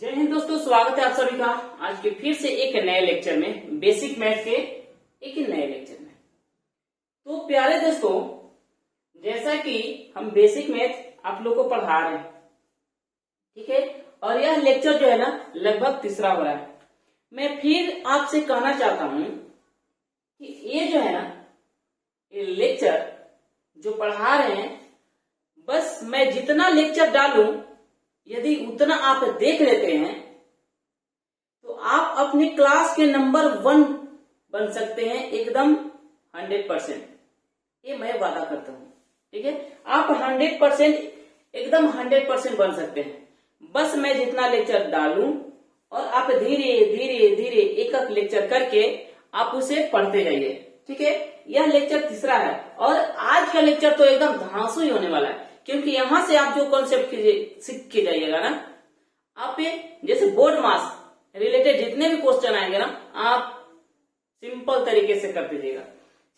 जय हिंद दोस्तों, स्वागत है आप सभी का आज के फिर से एक नए लेक्चर में, बेसिक मैथ के एक नए लेक्चर में। तो प्यारे दोस्तों, जैसा कि हम बेसिक मैथ आप लोग को पढ़ा रहे हैं, ठीक है, और यह लेक्चर जो है ना लगभग तीसरा हो रहा है। मैं फिर आपसे कहना चाहता हूं कि ये जो है ना ये लेक्चर जो पढ़ा रहे हैं, बस मैं जितना लेक्चर डालूं यदि उतना आप देख लेते हैं तो आप अपनी क्लास के नंबर 1 बन सकते हैं, एकदम 100%। ये मैं वादा करता हूं, ठीक है। आप 100% एकदम 100% बन सकते हैं, बस मैं जितना लेक्चर डालूं और आप धीरे धीरे धीरे एक एक लेक्चर करके आप उसे पढ़ते जाइए, ठीक है। यह लेक्चर तीसरा है और आज का लेक्चर तो एकदम धांसू ही होने वाला है, क्योंकि यहां से आप जो कॉन्सेप्ट सीख के जाइएगा ना, आप जैसे बोर्ड मास रिलेटेड जितने भी क्वेश्चन आएंगे ना, आप सिंपल तरीके से कर दीजिएगा।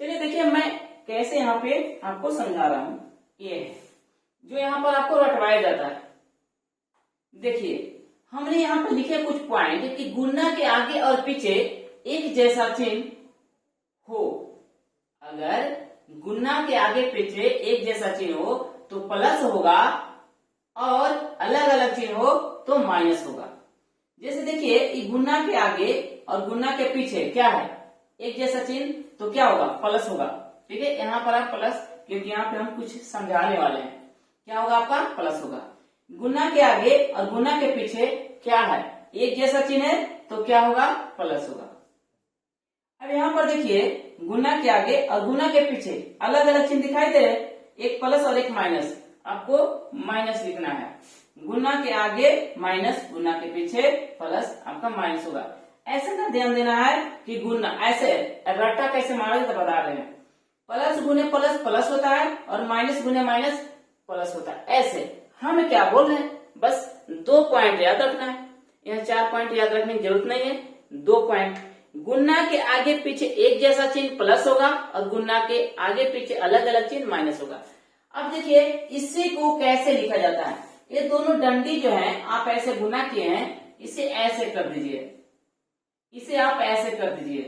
चलिए देखिए मैं कैसे यहाँ पे आपको समझा रहा हूं। ये है जो यहाँ पर आपको रटवाया जाता है। देखिए हमने यहाँ पर लिखे कुछ पॉइंट कि गुणा के आगे और पीछे एक जैसा चिन्ह हो। अगर गुणा के आगे पीछे एक जैसा चिन्ह हो तो प्लस होगा और अलग अलग चिन्ह हो तो माइनस होगा। जैसे देखिए गुणा के आगे और गुणा के पीछे क्या है, एक जैसा चिन्ह, तो क्या होगा, प्लस होगा, ठीक है। यहाँ पर आप प्लस, क्योंकि यहाँ पे हम कुछ समझाने वाले हैं, क्या होगा आपका प्लस होगा। गुणा के आगे और गुणा के पीछे क्या है, एक जैसा चिन्ह है तो क्या होगा, प्लस होगा। अब यहाँ पर देखिए गुणा के आगे और गुणा के पीछे अलग अलग चिन्ह दिखाई दे रहे, एक प्लस और एक माइनस। आपको माइनस लिखना है, गुणा के आगे माइनस, गुणा के पीछे प्लस, आपका माइनस होगा। ऐसे ना ध्यान देना है कि गुणा ऐसे रट्टा कैसे मारोगे तो बता रहे हैं, प्लस गुने प्लस प्लस होता है और माइनस गुने माइनस प्लस होता है। ऐसे हम क्या बोल रहे हैं, बस 2 पॉइंट याद रखना है। यहाँ 4 पॉइंट याद रखने की जरूरत नहीं है, 2 पॉइंट। गुणा के आगे पीछे एक जैसा चिन्ह प्लस होगा और गुणा के आगे पीछे अलग अलग चिन्ह माइनस होगा। अब देखिए इसी को कैसे लिखा जाता है, ये दोनों डंडी जो है आप ऐसे गुणा किए हैं, इसे ऐसे कर दीजिए, इसे आप ऐसे कर दीजिए,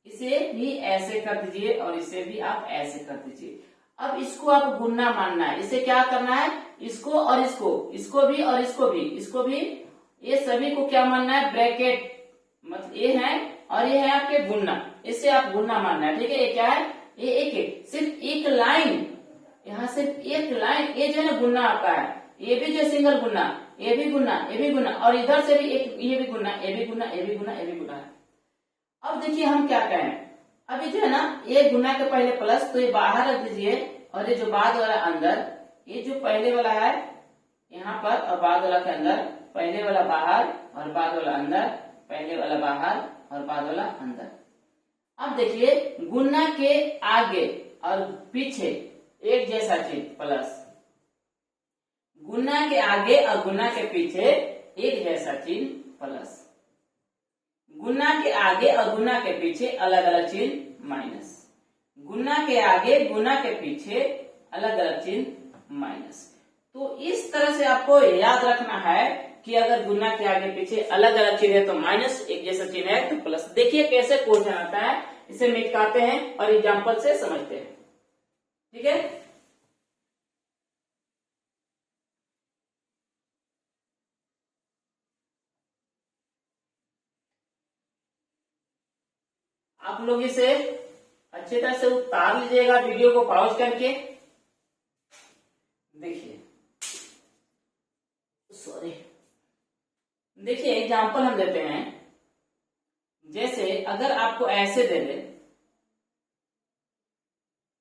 इसे भी ऐसे कर दीजिए और इसे भी आप ऐसे कर दीजिए। अब इसको आप गुणा मानना है, इसे क्या करना है, इसको और इसको भी और इसको भी, ये सभी को क्या मानना है, ब्रैकेट, मतलब ये है और ये है आपके गुणा, इसे आप गुणा मानना है, ठीक है। ये क्या है, ये एक सिर्फ एक लाइन, यहाँ सिर्फ एक लाइन, ये जो है ना गुणा आपका है। ये भी जो सिंगल गुणा, ये भी गुणा, ये भी गुणा, और इधर से भी एक, ये भी गुणा, ये भी गुणा, ये भी गुणा, ये भी गुणा है। अब देखिए हम क्या कहें, अभी जो है ना ये गुणा के पहले प्लस, तो ये बाहर रख दीजिए और ये जो बाद वाला अंदर, ये जो पहले वाला है यहाँ पर और बाद वाला के अंदर, पहले वाला बाहर और बाद वाला अंदर, पहले वाला बाहर और बाद वाला अंदर। अब देखिए गुणा के आगे और पीछे एक जैसा चिन्ह प्लस, गुणा के आगे और गुणा के पीछे एक जैसा चिन्ह प्लस, गुणा के आगे और गुणा के पीछे अलग अलग चिन्ह माइनस, गुणा के आगे गुणा के पीछे अलग अलग चिन्ह माइनस। तो इस तरह से आपको याद रखना है कि अगर गुणा के आगे पीछे अलग अलग चिन्ह है तो माइनस, एक जैसा चिन्ह है तो प्लस। देखिए कैसे क्वेश्चन आता है, इसे मिटाते हैं और एग्जाम्पल से समझते हैं, ठीक है। आप लोग इसे अच्छी तरह से उतार लीजिएगा, वीडियो को पॉज करके। देखिए सॉरी, देखिए एग्जाम्पल हम देते हैं। जैसे अगर आपको ऐसे दे दे,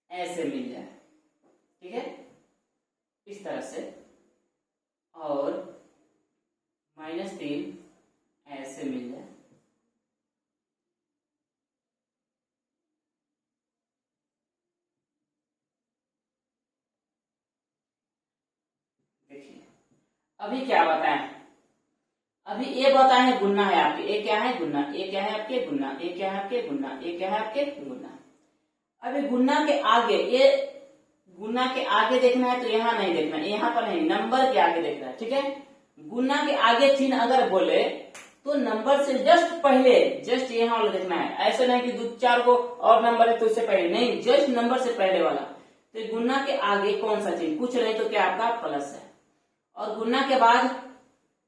ऐसे मिल जाए, ठीक है, इस तरह से, और -3 ऐसे मिल जाए, देखिए अभी क्या बताएं, अभी ये बताएं गुणा है आपके, ये क्या है गुणा, ये क्या है आपके गुणा, ये क्या है आपके गुणा, ये क्या है आपके गुणा। अभी गुणा के आगे, ये गुणा के आगे देखना है तो यहाँ नहीं देखना है, यहाँ पर नहीं, नंबर के आगे देखना है, ठीक है। गुना के आगे चिन्ह अगर बोले तो नंबर से जस्ट पहले, जस्ट यहाँ वाला देखना है, ऐसा नहीं कि 2-4 को और नंबर है तो उससे पहले नहीं, जस्ट नंबर से पहले वाला। तो गुना के आगे कौन सा चिन्ह, कुछ नहीं तो क्या आपका प्लस है, और गुना के बाद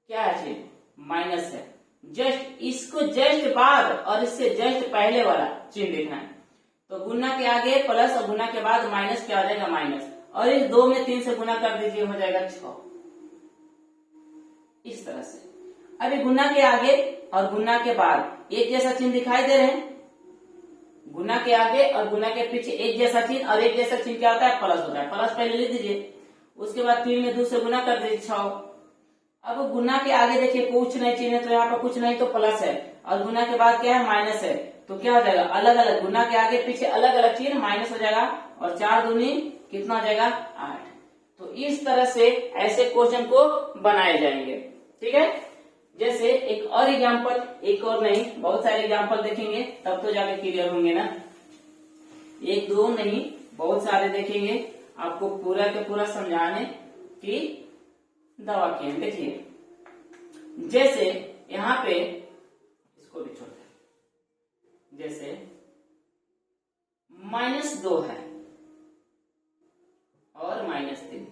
क्या है चिन्ह, माइनस है। जस्ट इसको जस्ट बाद और इससे जस्ट पहले वाला चिन्ह देखना है। तो गुना के आगे प्लस और गुना के बाद माइनस, क्या हो जाएगा माइनस, और इस 2 में 3 से गुना कर दीजिए, हो जाएगा 6। इस तरह से अभी गुना के आगे और गुना के बाद एक जैसा चिन्ह दिखाई दे रहे हैं, गुना के आगे और गुना के पीछे एक जैसा चिन्ह, और एक जैसा चिन्ह क्या होता है, प्लस होता है। प्लस पहले लिख दीजिए, उसके बाद 3 में 2 से गुना कर दीजिए 6। अब गुना के आगे देखिए कुछ नहीं चिन्ह है, तो यहाँ पर कुछ नहीं तो प्लस है, और गुना के बाद क्या है, माइनस है, तो क्या हो जाएगा, अलग अलग गुना के आगे पीछे अलग अलग चिन्ह, माइनस हो जाएगा, और 4 दूनी कितना हो जाएगा, 8। तो इस तरह से ऐसे क्वेश्चन को बनाए जाएंगे। ठीक है, जैसे एक और एग्जाम्पल, एक और नहीं बहुत सारे एग्जाम्पल देखेंगे तब तो जाके क्लियर होंगे ना, 1-2 नहीं बहुत सारे देखेंगे, आपको पूरा के पूरा समझाने की दवा की है। देखिए जैसे यहाँ पे इसको भी छोड़ दें, जैसे -2 है और -3,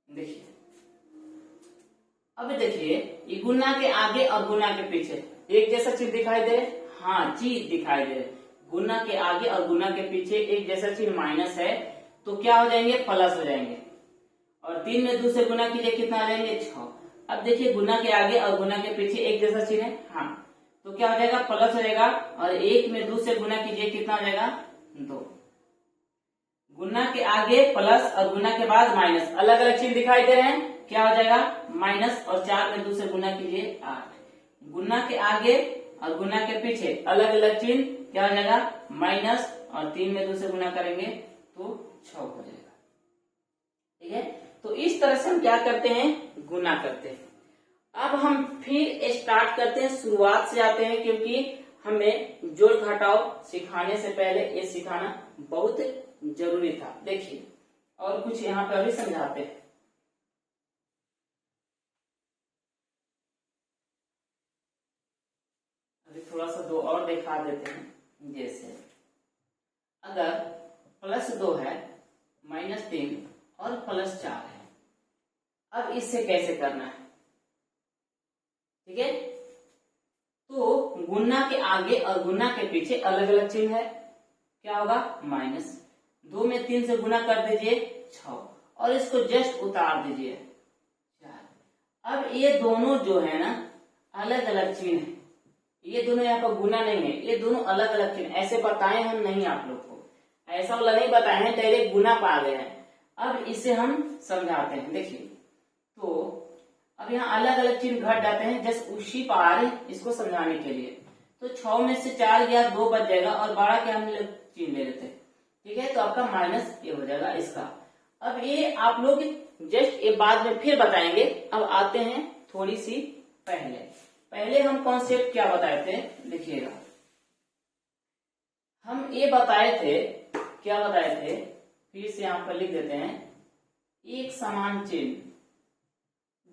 देखिए अब देखिए ये गुना के आगे और गुना के पीछे एक जैसा चिन्ह दिखाई दे, हाँ चीज दिखाई दे, गुना के आगे और गुना के पीछे एक जैसा चिन्ह माइनस है, तो क्या हो जाएंगे, प्लस हो जाएंगे, और 3 में 2 से गुना कीजिए, कितना आ जाएंगे, 6। अब देखिए गुना के आगे और गुना के पीछे एक जैसा चिन्ह है, हाँ तो क्या हो जाएगा, प्लस हो जाएगा, और 1 में 2 से गुना कीजिए, कितना हो जाएगा, 2। गुना के आगे प्लस और गुना के बाद माइनस, अलग अलग चिन्ह दिखाई दे रहे हैं, क्या हो जाएगा, माइनस, और 4 में 2 से गुना कीजिए, 8। गुना के आगे और गुना के पीछे अलग अलग चिन्ह, क्या हो जाएगा, माइनस, और 3 में 2 से गुना करेंगे तो 6 हो जाएगा। ठीक है, तो इस तरह से हम क्या करते हैं, गुना करते हैं। अब हम फिर स्टार्ट करते हैं, शुरुआत से आते हैं, क्योंकि हमें जोड़ घटाव सिखाने से पहले ये सिखाना बहुत जरूरी था। देखिए और कुछ यहाँ पे अभी समझाते हैं। अभी थोड़ा सा 2 और दिखा देते हैं। जैसे अगर +2 है, -3 और +4 है, अब इससे कैसे करना है। ठीक है, तो गुना के आगे और गुना के पीछे अलग अलग चिन्ह है, क्या होगा, माइनस, 2 में 3 से गुना कर दीजिए 6, और इसको जस्ट उतार दीजिए 4। अब ये दोनों जो है ना अलग अलग चिन्ह है, ये दोनों यहाँ पर गुना नहीं है, ये दोनों अलग अलग चिन्ह, ऐसे बताए हम नहीं आप लोग को, ऐसा वाला नहीं बताए हैं, डायरेक्ट गुना पा गए हैं। अब इसे हम समझाते हैं। देखिए तो अब यहाँ अलग अलग चिन्ह घट जाते हैं, जस्ट उसी पार इसको समझाने के लिए। तो 6 में से 4 गया, 2 बच जाएगा, और 12 के हम चिन्ह ले लेते हैं। ठीक है, तो आपका माइनस ये हो जाएगा इसका। अब ये आप लोग जस्ट ये बाद में फिर बताएंगे। अब आते हैं थोड़ी सी पहले हम कॉन्सेप्ट क्या बताए थे, देखिएगा हम ये बताए थे, क्या बताए थे, फिर से यहाँ पर लिख देते हैं, एक समान चिन्ह,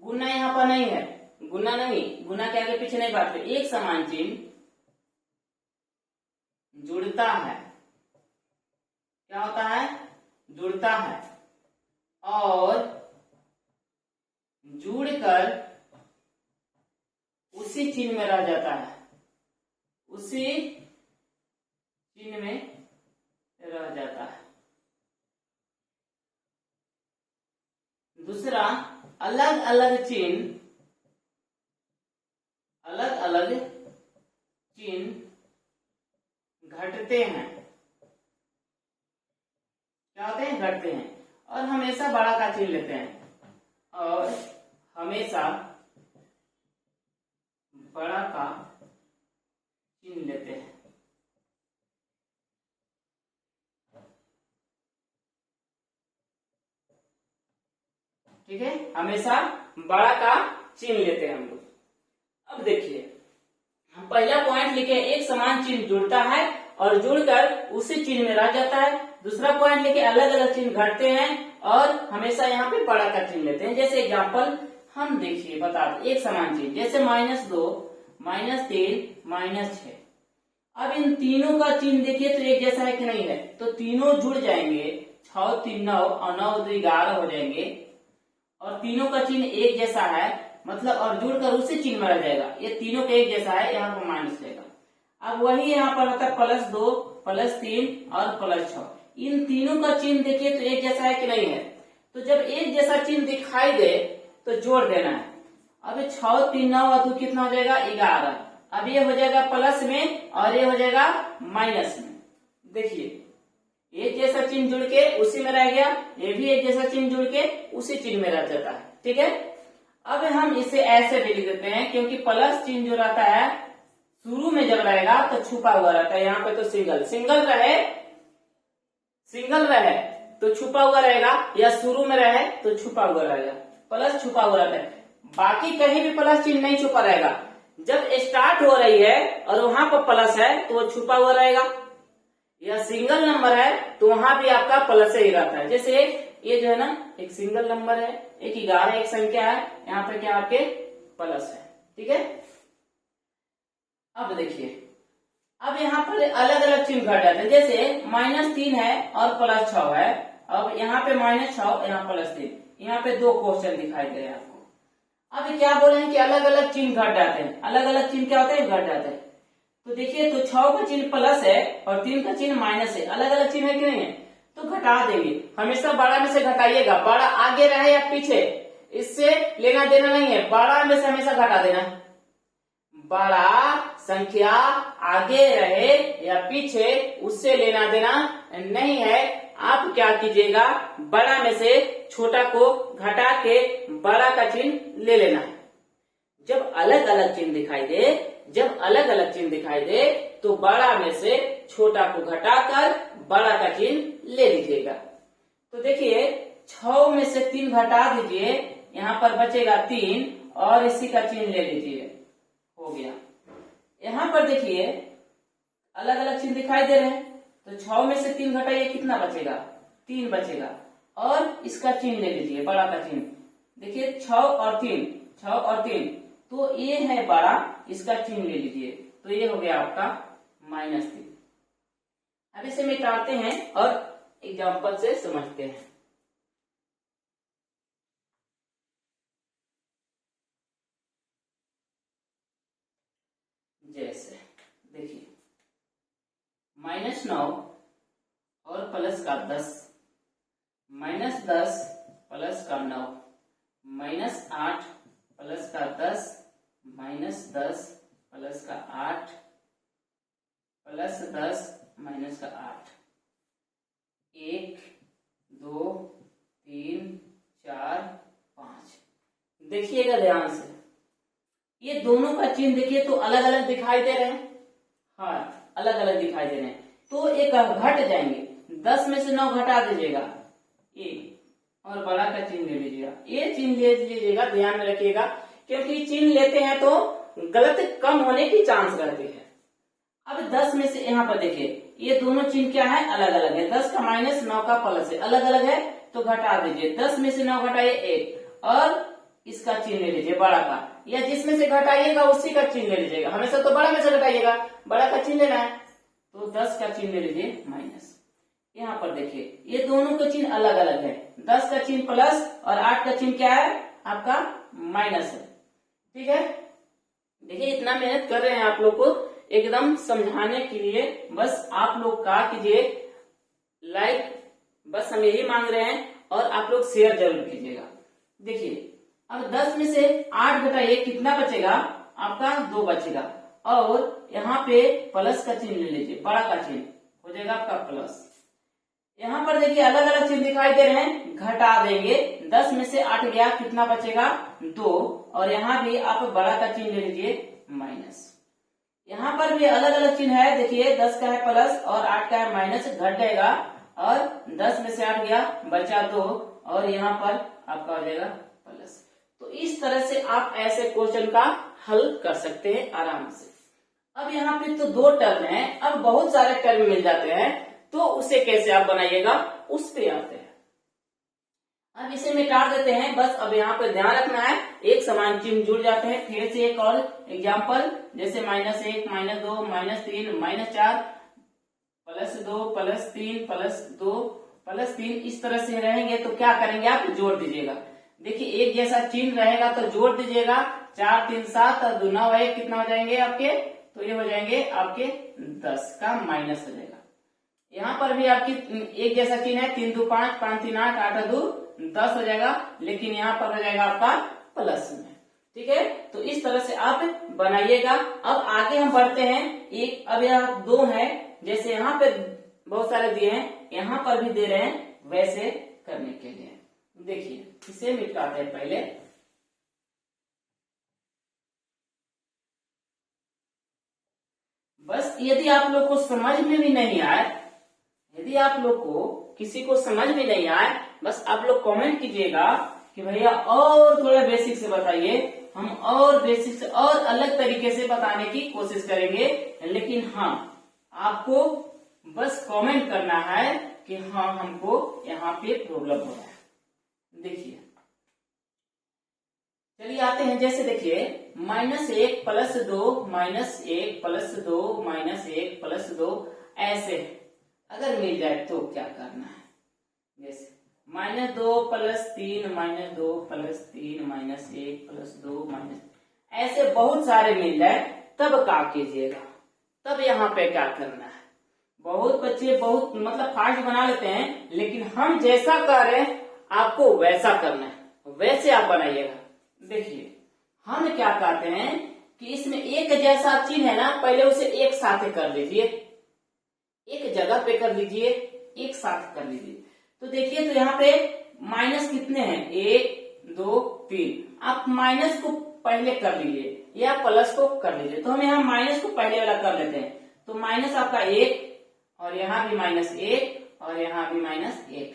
गुना यहाँ पर नहीं है, गुना नहीं, गुना के आगे पीछे नहीं बात, एक समान चिन्ह जुड़ता है, क्या होता है, जुड़ता है, और जुड़कर उसी चिन्ह में रह जाता है, उसी चिन्ह में रह जाता है। दूसरा, अलग अलग चिन्ह घटते हैं, क्या होते हैं, घटते हैं, और हमेशा बड़ा का चिन्ह लेते हैं, और हमेशा बड़ा का चिन्ह लेते हैं। ठीक है, हमेशा बड़ा का चिन्ह लेते हैं हम लोग। अब देखिए हम पहला पॉइंट लिखे, एक समान चिन्ह जुड़ता है और जुड़कर उसी चिन्ह में रह जाता है। दूसरा पॉइंट लिखे, अलग अलग चिन्ह घटते हैं और हमेशा यहाँ पे बड़ा का चिन्ह लेते हैं। जैसे एग्जाम्पल हम देखिए बता दें, एक समान चिन्ह जैसे -2, -3, -6। अब इन तीनों का चिन्ह देखिए तो एक जैसा है कि नहीं है, तो तीनों जुड़ जाएंगे, 6 3 9 और 9 2 11 हो जाएंगे और तीनों का चिन्ह एक जैसा है, मतलब और जुड़कर उसी चिन्ह में रह जाएगा। ये तीनों का एक जैसा है, यहाँ पर माइनस रहेगा। अब वही यहाँ पर होता है +2, +3 और +6। इन तीनों का चिन्ह देखिए तो एक जैसा है कि नहीं है, तो जब एक जैसा चिन्ह दिखाई दे तो जोड़ देना है। अब 6 3 9 और 2 कितना हो जाएगा 11। अब ये हो जाएगा प्लस में और ये हो जाएगा माइनस में। देखिए एक जैसा चिन्ह जुड़ के उसी में रह गया, ये भी एक जैसा चिन्ह जुड़ के उसी चिन्ह में रह जाता है। ठीक है, अब हम इसे ऐसे भी लिख देते हैं, क्योंकि प्लस चिन्ह जो रहता है शुरू में जब रहेगा तो छुपा हुआ रहता है। यहाँ पे तो सिंगल रहे तो छुपा हुआ रहेगा, या शुरू में रहे तो छुपा हुआ रहेगा। प्लस छुपा हुआ रहता है, बाकी कहीं भी प्लस चिन्ह नहीं छुपा रहेगा। जब स्टार्ट हो रही है और वहां पर प्लस है तो वो छुपा हुआ रहेगा, या सिंगल नंबर है तो वहां भी आपका प्लस ही रहता है। जैसे ये जो है ना एक सिंगल नंबर है, एक 11 एक संख्या है, यहाँ पे क्या आपके प्लस है। ठीक है, अब देखिए अब यहाँ पर अलग अलग चिन्ह घट जाते हैं। जैसे -3 है और +6 है, अब यहाँ पे -6 यहाँ +3, यहाँ पे 2 क्वेश्चन दिखाई दे रहे हैं आपको। अब क्या बोले हैं कि अलग अलग चिन्ह घट जाते हैं। अलग अलग चिन्ह क्या होते हैं, घट जाते हैं। तो देखिए तो 6 का चिन्ह प्लस है और 3 का चिन्ह माइनस है, अलग अलग चिन्ह है कि नहीं है, तो घटा देंगे। हमेशा बड़ा में से घटाइएगा, बड़ा आगे रहे या पीछे इससे लेना देना नहीं है, बड़ा में से हमेशा घटा देना। बड़ा संख्या आगे रहे या पीछे उससे लेना देना नहीं है। आप क्या कीजिएगा, बड़ा में से छोटा को घटा के बड़ा का चिन्ह ले लेना है। जब अलग अलग चिन्ह दिखाई दे तो बड़ा में से छोटा को घटाकर बड़ा का चिन्ह ले लीजिएगा। तो देखिए 6 में से 3 घटा दीजिए, यहाँ पर बचेगा 3 और इसी का चिन्ह ले लीजिए, हो गया। यहाँ पर देखिए अलग अलग चिन्ह दिखाई दे रहे हैं, तो 6 में से 3 घटाइए, कितना बचेगा 3 बचेगा और इसका चिन्ह ले लीजिए, बड़ा का चिन्ह। देखिए 6 और 3 तो ये है बड़ा, इसका चिन्ह ले लीजिए, तो ये हो गया आपका -3। अब इसे मिटाते हैं और एग्जाम्पल से समझते हैं। जैसे देखिए -9 और प्लस का 10, -10 प्लस का 9, -8 प्लस का 10, -10 प्लस का 8, +10 माइनस का 8, 1 2 3 4 5। देखिएगा ध्यान से, ये दोनों का चिन्ह देखिए तो अलग अलग दिखाई दे रहे हैं। हाँ अलग अलग दिखाई दे रहे हैं, तो एक घट जाएंगे। 10 में से 9 घटा दीजिएगा ये और बड़ा का चिन्ह ले लीजिएगा। ये चिन्ह ले लीजिएगा, ध्यान में रखिएगा, क्योंकि चिन्ह लेते हैं तो गलत कम होने की चांस रहती है। अब 10 में से यहाँ पर देखिए ये दोनों चिन्ह क्या है, अलग अलग है। 10 का माइनस 9 का प्लस है, अलग अलग है तो घटा दीजिए। 10 में से 9 घटाइए 1 और इसका चिन्ह ले लीजिए बड़ा का, या जिसमें से घटाइएगा उसी का चिन्ह ले लीजिएगा। हमेशा तो बड़ा में से घटाइएगा, बड़ा का चिन्ह लेना है, तो 10 का चिन्ह ले लीजिए माइनस। यहाँ पर देखिए ये दोनों का चिन्ह अलग अलग है। 10 का चिन्ह प्लस और 8 का चिन्ह क्या है आपका माइनस है। ठीक है, देखिए इतना मेहनत कर रहे हैं आप लोग को एकदम समझाने के लिए, बस आप लोग का कीजिए लाइक, बस हम यही मांग रहे हैं, और आप लोग शेयर जरूर कीजिएगा। देखिए अब 10 में से 8 घटाइए, कितना बचेगा आपका 2 बचेगा, और यहाँ पे प्लस का चिन्ह ले लीजिए, बड़ा का चिन्ह हो जाएगा आपका प्लस। यहाँ पर देखिए अलग अलग चिन्ह दिखाई दे रहे हैं, घटा देंगे। 10 में से 8 गया, कितना बचेगा 2, और यहाँ भी आप बड़ा का चिन्ह ले लीजिए माइनस। यहाँ पर भी अलग अलग चिन्ह है, देखिए 10 का है प्लस और 8 का है माइनस, घट जाएगा और 10 में से 8 गया, बचा 2 और यहाँ पर आपका हो जाएगा प्लस। तो इस तरह से आप ऐसे क्वेश्चन का हल कर सकते हैं आराम से। अब यहाँ पे तो 2 टर्म है, अब बहुत सारे टर्म मिल जाते हैं, तो उसे कैसे आप बनाइएगा उस पे आते हैं। अब इसे मिटा देते हैं बस। अब यहाँ पे ध्यान रखना है एक समान चिन्ह जुड़ जाते हैं। फिर से एक और एग्जाम्पल, जैसे -1 -2 -3 -4 +2 +3 +2 +3 इस तरह से रहेंगे तो क्या करेंगे आप जोड़ दीजिएगा। देखिए एक जैसा चिन्ह रहेगा तो जोड़ दीजिएगा। 4 3 7 और 2 9 1 कितना हो जाएंगे आपके, तो ये हो जाएंगे आपके 10 का माइनस हो जाएगा। यहाँ पर भी आपकी एक जैसा चिन्ह है, 3 2 5 5 3 8 8 2 10 हो जाएगा, लेकिन यहाँ पर हो जाएगा आपका प्लस में। ठीक है, तो इस तरह से आप बनाइएगा। अब आगे हम बढ़ते हैं। एक अब यहाँ 2 है, जैसे यहाँ पे बहुत सारे दिए हैं, यहाँ पर भी दे रहे हैं, वैसे करने के लिए देखिए इसे मिटाते हैं पहले। बस यदि आप लोग को समझ में भी नहीं आए, यदि आप लोग को किसी को समझ में नहीं आए, बस आप लोग कमेंट कीजिएगा कि भैया और थोड़ा बेसिक से बताइए, हम और बेसिक से और अलग तरीके से बताने की कोशिश करेंगे। लेकिन हाँ, आपको बस कमेंट करना है कि हाँ हमको यहाँ पे प्रॉब्लम हो रहा है। देखिए चलिए आते हैं, जैसे देखिए -1 + 2 -1 + 2 -1 + 2 ऐसे अगर मिल जाए तो क्या करना है। जैसे -2 + 3 -2 + 3 -1 + 2 ऐसे बहुत सारे मिल जाए तब क्या कीजिएगा, तब यहाँ पे क्या करना है। बहुत बच्चे बहुत मतलब फास्ट बना लेते हैं, लेकिन हम जैसा कर रहे हैं आपको वैसा करना है, वैसे आप बनाइएगा। देखिए हम क्या कहते हैं कि इसमें एक जैसा चिन्ह है ना, पहले उसे एक साथ कर लीजिए, एक जगह पे कर लीजिए, एक साथ कर लीजिए। तो देखिए तो यहाँ पे माइनस कितने हैं, 1 2 3। आप माइनस को पहले कर लीजिए या प्लस को कर लीजिए। तो हम यहाँ माइनस को पहले वाला कर लेते हैं। तो माइनस आपका 1 और यहाँ भी -1 और यहाँ भी -1।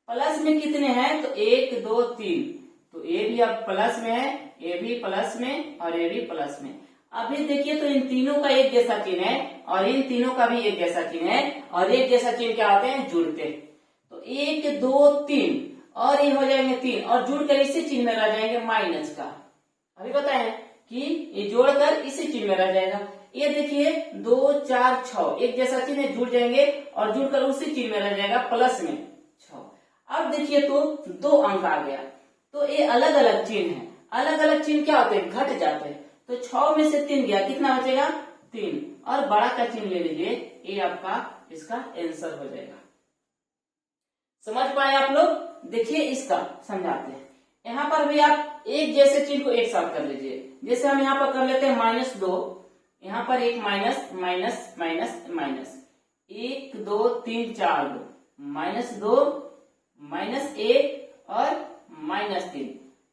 प्लस में कितने हैं, तो 1 2 3। तो ए भी अब प्लस में है, ए भी प्लस में और ए भी प्लस में। अभी देखिए तो इन तीनों का एक जैसा चिन्ह है और इन तीनों का भी एक जैसा चिन्ह है, और एक जैसा चिन्ह क्या होते हैं, जुड़ते हैं। तो 1 2 3 और ये हो जाएंगे 3 और जुड़कर इसी चिन्ह में रह जाएंगे माइनस का। अभी बताए कि ये जोड़कर इसी चिन्ह में रह जाएगा। ये देखिए 2 4 6 एक जैसा चिन्ह जुड़ जाएंगे और जुड़कर उसी चिन्ह में रह जाएगा प्लस में 6। अब देखिए तो 2 अंक आ गया, तो ये अलग अलग चिन्ह है। अलग अलग चिन्ह क्या होते हैं, घट जाते हैं। तो 6 में से 3 गया, कितना बचेगा 3, और बड़ा का चिन्ह ले लीजिए, ये आपका इसका आंसर हो जाएगा। समझ पाए आप लोग। देखिए इसका समझाते हैं। यहाँ पर भी आप एक जैसे चिन्ह को एक साथ कर लीजिए। जैसे हम यहाँ पर कर लेते हैं -2, यहाँ पर एक माइनस माइनस माइनस माइनस, 1 2 3 4 2 -1 और -3।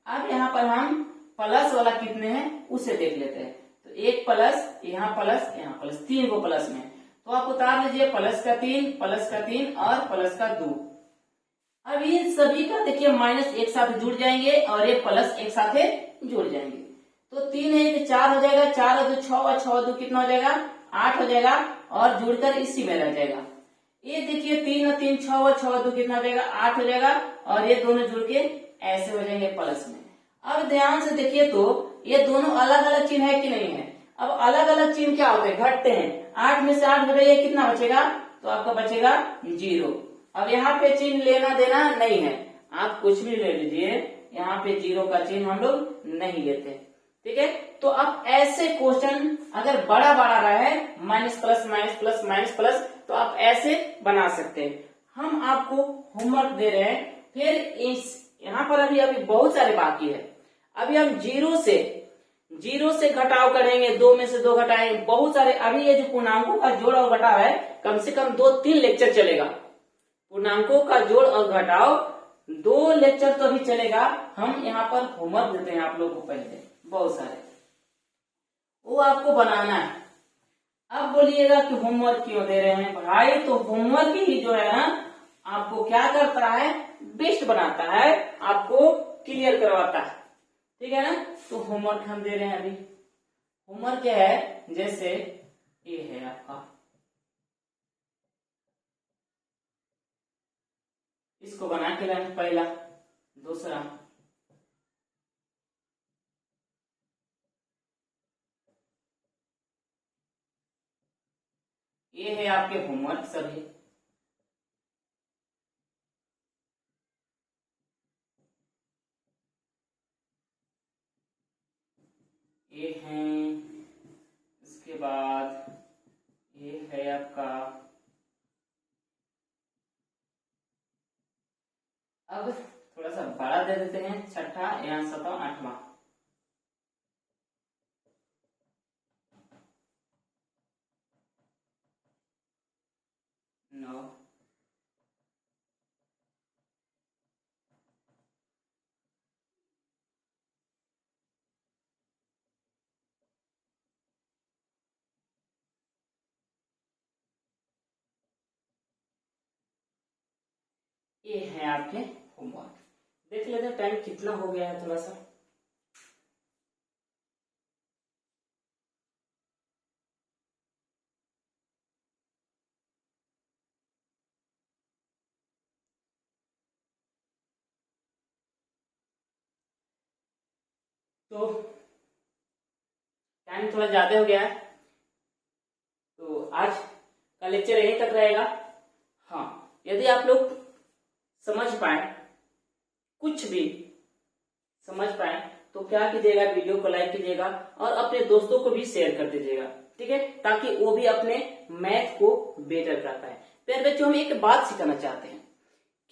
अब यहाँ पर हम प्लस वाला कितने हैं उसे देख लेते हैं। तो 1 प्लस यहाँ प्लस 3 को प्लस में, तो आप उतार लीजिए प्लस का 3 और प्लस का 2। अब इन सभी का देखिए माइनस एक साथ जुड़ जाएंगे और ये प्लस एक साथ जुड़ जाएंगे। तो 3 1 4 हो जाएगा, 4 और 2 6 और 6 और 2 कितना हो जाएगा 8 हो जाएगा, और जुड़कर इसी में रह जाएगा। ये देखिए 3 और 3 6 और 6 और 2 कितना हो जाएगा 8 हो जाएगा, और ये दोनों जुड़ के ऐसे हो जाएंगे प्लस में। अब ध्यान से देखिए तो ये दोनों अलग अलग चिन्ह है कि नहीं है। अब अलग अलग चिन्ह क्या होते हैं, घटते हैं। 8 में से 8 घटाइए, कितना बचेगा, तो आपका बचेगा 0। अब यहाँ पे चिन्ह लेना देना नहीं है, आप कुछ भी ले लीजिए, यहाँ पे 0 का चिन्ह हम लोग नहीं लेते। ठीक है, तो अब ऐसे क्वेश्चन अगर बड़ा बड़ा रहा है माइनस प्लस, तो आप ऐसे बना सकते हैं। हम आपको होमवर्क दे रहे हैं। फिर इस यहाँ पर अभी बहुत सारे बाकी है। अभी हम 0 से घटाव करेंगे, 2 में से 2 घटाएंगे, बहुत सारे। अभी ये जो पूर्णांकों का जोड़ और घटाव है, कम से कम 2-3 लेक्चर चलेगा। पूर्णांकों का जोड़ और घटाव 2 लेक्चर तो अभी चलेगा। हम यहाँ पर होमवर्क देते हैं आप लोगों को पहले बहुत सारे, वो आपको बनाना है। अब बोलिएगा कि होमवर्क क्यों दे रहे हैं भाई, तो होमवर्क ही जो है ना आपको क्या करता है, बेस्ट बनाता है, आपको क्लियर करवाता है, ठीक है ना। तो होमवर्क हम दे रहे हैं अभी। होमवर्क क्या है, जैसे ये है आपका, इसको बना के लाए पहला। दूसरा, ये है आपके होमवर्क सभी। ये हैं, इसके बाद ये है आपका। अब थोड़ा सा बड़ा दे देते हैं, छठा या सातवां आठवां। नौ, ये है आपके होमवर्क। देख लेते हैं टाइम कितना हो गया है थोड़ा सा। तो टाइम थोड़ा ज्यादा हो गया है, तो आज का लेक्चर यहीं तक रहेगा। हाँ, यदि आप लोग समझ पाए, कुछ भी समझ पाए, तो क्या कीजिएगा, वीडियो को लाइक कीजिएगा और अपने दोस्तों को भी शेयर कर दीजिएगा, ठीक है, ताकि वो भी अपने मैथ को बेटर कर पाए। प्यारे बच्चों, हम एक बात सिखाना चाहते हैं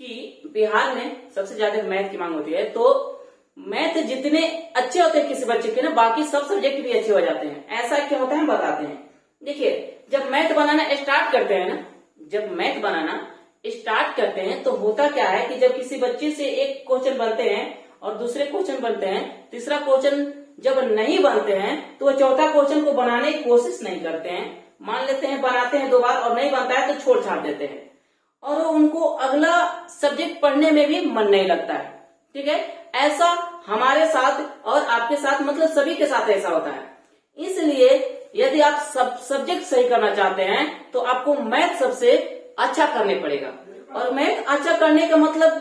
कि बिहार में सबसे ज्यादा मैथ की मांग होती है, तो मैथ जितने अच्छे होते हैं किसी बच्चे के ना, बाकी सब सब्जेक्ट भी अच्छे हो जाते हैं। ऐसा क्या होता है, हम बताते हैं। देखिए, जब मैथ बनाना स्टार्ट करते हैं ना, जब मैथ बनाना स्टार्ट करते हैं तो होता क्या है कि जब किसी बच्चे से एक क्वेश्चन बनते हैं और दूसरे क्वेश्चन बनते हैं, तीसरा क्वेश्चन जब नहीं बनते हैं तो वो चौथा क्वेश्चन को बनाने की कोशिश नहीं करते हैं। मान लेते हैं बनाते हैं 2 बार और नहीं बनता है तो छोड़ छाड़ देते हैं, और उनको अगला सब्जेक्ट पढ़ने में भी मन नहीं लगता है, ठीक है। ऐसा हमारे साथ और आपके साथ, मतलब सभी के साथ ऐसा होता है। इसलिए यदि आप सब सब्जेक्ट सही करना चाहते हैं तो आपको मैथ सबसे अच्छा करने पड़ेगा। और मैथ अच्छा करने का मतलब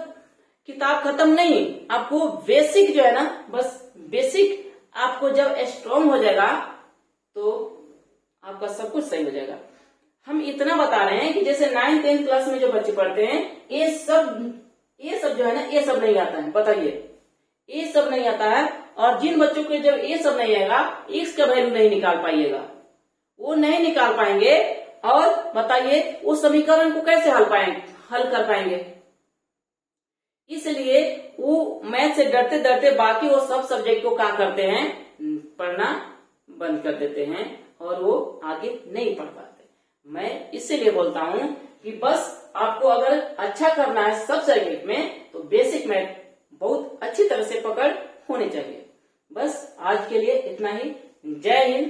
किताब खत्म नहीं, आपको बेसिक जो है ना, बस बेसिक आपको जब स्ट्रॉन्ग हो जाएगा तो आपका सब कुछ सही हो जाएगा। हम इतना बता रहे हैं कि जैसे 9th 10th क्लास में जो बच्चे पढ़ते हैं, ये सब जो है ना, ये सब नहीं आता है, बताइए, ये सब नहीं आता है। और जिन बच्चों के जब ये सब नहीं आएगा, एक्स का वैल्यू नहीं निकाल पाइएगा, वो नहीं निकाल पाएंगे, और बताइए उस समीकरण को कैसे हल कर पाएंगे। इसलिए वो मैथ से डरते डरते बाकी वो सब सब्जेक्ट को क्या करते हैं, पढ़ना बंद कर देते हैं और वो आगे नहीं पढ़ पाते। मैं इसीलिए बोलता हूं कि बस आपको अगर अच्छा करना है सब सब्जेक्ट में, तो बेसिक मैथ बहुत अच्छी तरह से पकड़ होनी चाहिए। बस आज के लिए इतना ही। जय हिंद।